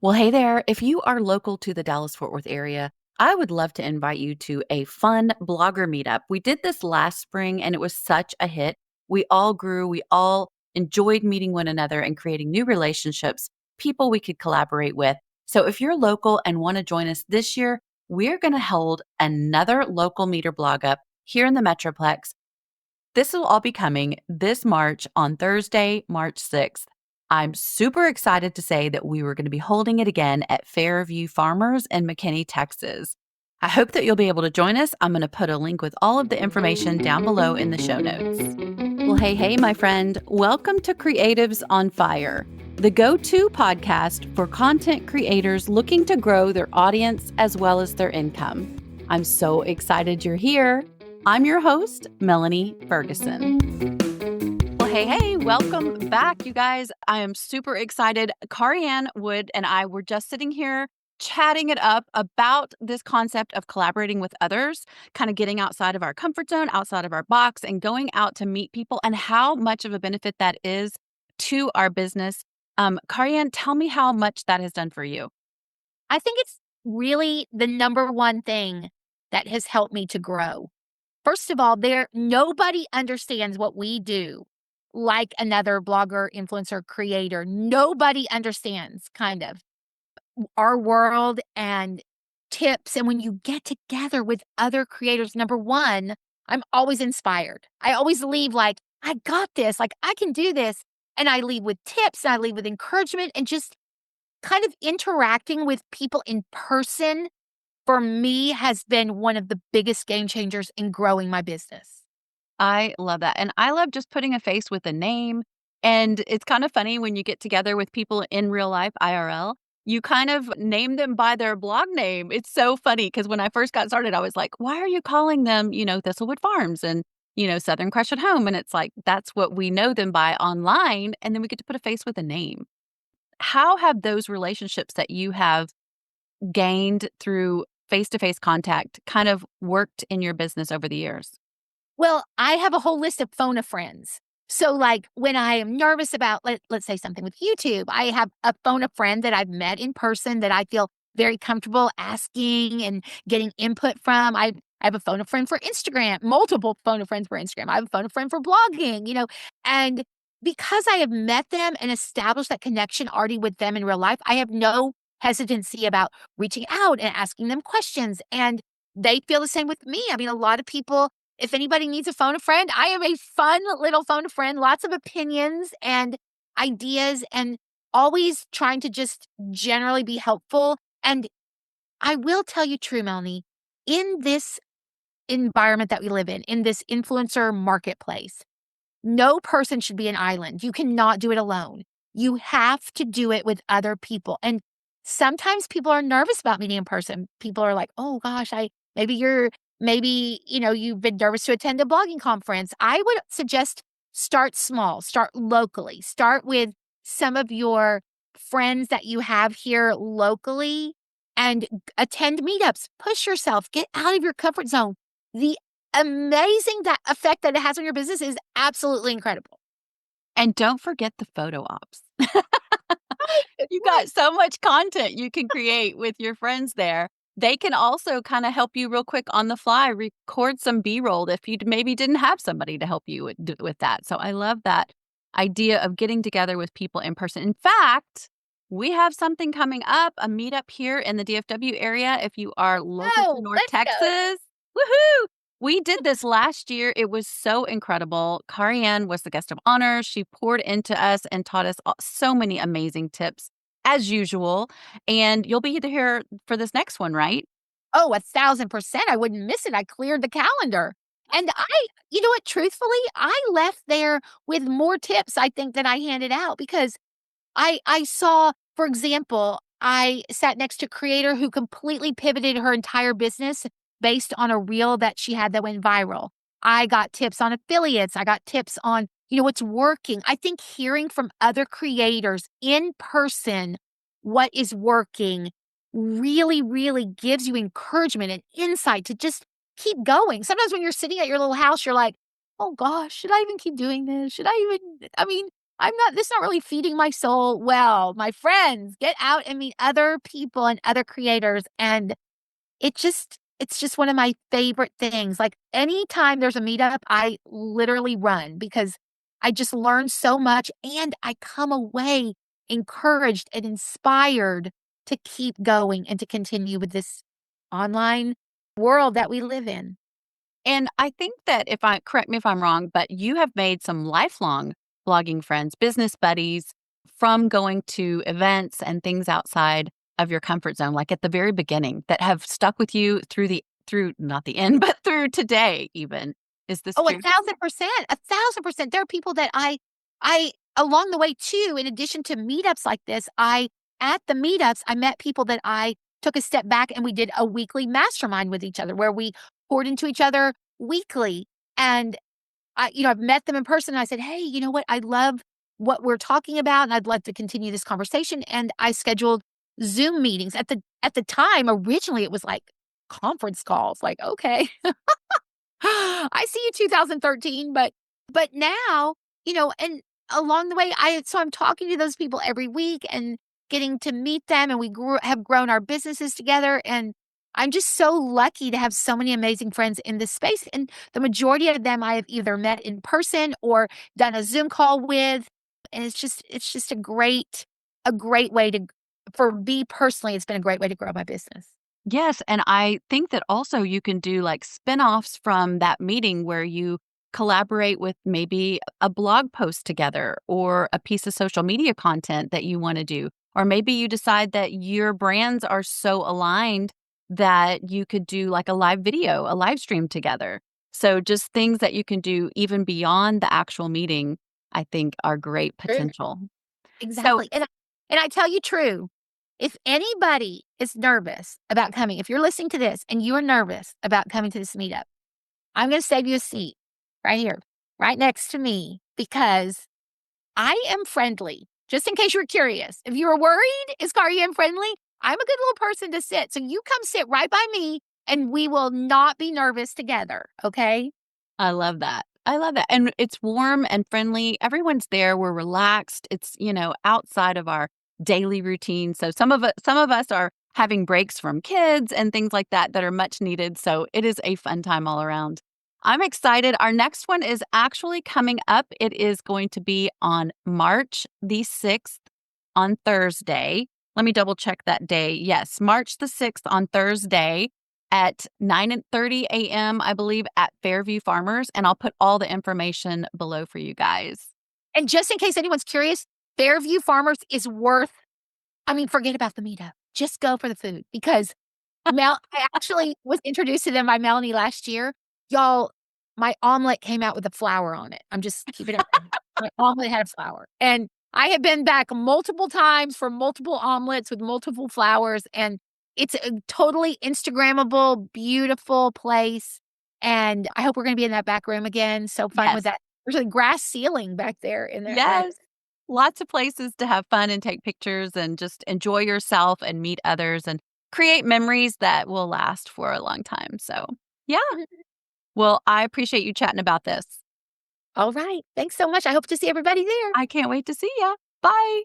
Well, hey there. If you are local to the Dallas-Fort Worth area, I would love to invite you to a fun blogger meetup. We did this last spring and it was such a hit. We all grew, we all enjoyed meeting one another and creating new relationships, people we could collaborate with. So if you're local and want to join us this year, we're going to hold another local meter blog up here in the Metroplex. This will all be coming this March on Thursday, March 6th. I'm super excited to say that we were going to be holding it again at Fairview Farmers in McKinney, Texas. I hope that you'll be able to join us. I'm going to put a link with all of the information down below in the show notes. Well, hey, my friend, welcome to Creatives on Fire, the go-to podcast for content creators looking to grow their audience as well as their income. I'm so excited you're here. I'm your host, Melanie Ferguson. Well, hey, welcome back, you guys. I am super excited. Karianne Wood and I were just sitting here chatting it up about this concept of collaborating with others, kind of getting outside of our comfort zone, outside of our box, and going out to meet people and how much of a benefit that is to our business. Karianne, tell me how much that has done for you. I think it's really the number one thing that has helped me to grow. First of all, nobody understands what we do like another blogger, influencer, creator. Nobody understands kind of our world and tips. And when you get together with other creators, number one, I'm always inspired. I always leave like, I got this, like I can do this. And I leave with tips, and I leave with encouragement, and just kind of interacting with people in person for me has been one of the biggest game changers in growing my business. I love that. And I love just putting a face with a name. And it's kind of funny when you get together with people in real life, IRL, you kind of name them by their blog name. It's so funny because when I first got started, I was like, why are you calling them, Thistlewood Farms and, Southern Crush at Home? And it's like, that's what we know them by online. And then we get to put a face with a name. How have those relationships that you have gained through face to face contact kind of worked in your business over the years? Well, I have a whole list of phone a friends. So, like, when I am nervous about, let's say something with YouTube, I have a phone a friend that I've met in person that I feel very comfortable asking and getting input from. I have a phone a friend for Instagram, multiple phone a friends for Instagram. I have a phone a friend for blogging, and because I have met them and established that connection already with them in real life, I have no hesitancy about reaching out and asking them questions. And they feel the same with me. I mean, a lot of people, if anybody needs a phone a friend, I am a fun little phone a friend, lots of opinions and ideas, and always trying to just generally be helpful. And I will tell you true, Melanie, in this environment that we live in this influencer marketplace, no person should be an island. You cannot do it alone. You have to do it with other people. And sometimes people are nervous about meeting in person. People are like, oh gosh, you've been nervous to attend a blogging conference. I would suggest start small, start locally, start with some of your friends that you have here locally and attend meetups. Push yourself, get out of your comfort zone. The amazing that effect that it has on your business is absolutely incredible. And don't forget the photo ops. You Right. got so much content you can create with your friends there. They can also kind of help you real quick on the fly, record some B-roll if you maybe didn't have somebody to help you with that. So I love that idea of getting together with people in person. In fact, we have something coming up, a meetup here in the DFW area. If you are local to Oh, North let's go. Texas, woohoo! We did this last year. It was so incredible. Karianne was the guest of honor. She poured into us and taught us so many amazing tips as usual. And you'll be here for this next one, right? Oh, 1,000%. I wouldn't miss it. I cleared the calendar. And you know what? Truthfully, I left there with more tips, I think, than I handed out because I saw, for example, I sat next to a creator who completely pivoted her entire business based on a reel that she had that went viral. I got tips on affiliates. I got tips on, what's working. I think hearing from other creators in person what is working really, really gives you encouragement and insight to just keep going. Sometimes when you're sitting at your little house, you're like, oh gosh, should I even keep doing this? I mean, I'm not this not really feeding my soul well. My friends, get out and meet other people and other creators, and it's just one of my favorite things. Like, anytime there's a meetup, I literally run because I just learn so much, and I come away encouraged and inspired to keep going and to continue with this online world that we live in. And I think that if I correct me if I'm wrong, but you have made some lifelong blogging friends, business buddies from going to events and things outside of your comfort zone, like at the very beginning, that have stuck with you through not the end, but through today even. Is this Oh, true? 1,000%, 1,000%. There are people that I along the way too, in addition to meetups like this, at the meetups, I met people that I took a step back and we did a weekly mastermind with each other where we poured into each other weekly. And I've met them in person and I said, "Hey, you know what? I love what we're talking about and I'd love to continue this conversation." And I scheduled Zoom meetings. At the time, originally it was like conference calls, like, okay. I see you 2013, but now, and along the way, I'm talking to those people every week and getting to meet them, and have grown our businesses together, and I'm just so lucky to have so many amazing friends in this space, and the majority of them I have either met in person or done a Zoom call with, and it's just a great way to for me personally, it's been a great way to grow my business. Yes, and I think that also you can do like spin-offs from that meeting where you collaborate with maybe a blog post together or a piece of social media content that you want to do. Or maybe you decide that your brands are so aligned that you could do like a live video, a live stream together. So just things that you can do even beyond the actual meeting, I think are great potential. So Exactly, and I tell you true, if anybody is nervous about coming, if you're listening to this and you're nervous about coming to this meetup, I'm gonna save you a seat right here, right next to me, because I am friendly, just in case you were curious. If you were worried, "Is Karianne friendly?" I'm a good little person to sit, so you come sit right by me, and we will not be nervous together, okay? I love that. I love that. And it's warm and friendly. Everyone's there. We're relaxed. It's, outside of our daily routine. So some of us are having breaks from kids and things like that that are much needed. So it is a fun time all around. I'm excited. Our next one is actually coming up. It is going to be on March the 6th on Thursday. Let me double check that day. Yes, March the 6th on Thursday at 9:30 a.m., I believe, at Fairview Farmers, and I'll put all the information below for you guys. And just in case anyone's curious, Fairview Farmers is worth forget about the meetup. Just go for the food because I actually was introduced to them by Melanie last year. Y'all, my omelet came out with a flower on it. I'm just keeping it real. My omelet had a flower, and I have been back multiple times for multiple omelets with multiple flowers, and it's a totally Instagrammable, beautiful place, and I hope we're gonna be in that back room again. So fun with Yes. that. There's a grass ceiling back there in there. Yes. Lots of places to have fun and take pictures and just enjoy yourself and meet others and create memories that will last for a long time. So, yeah. Well, I appreciate you chatting about this. All right. Thanks so much. I hope to see everybody there. I can't wait to see ya. Bye.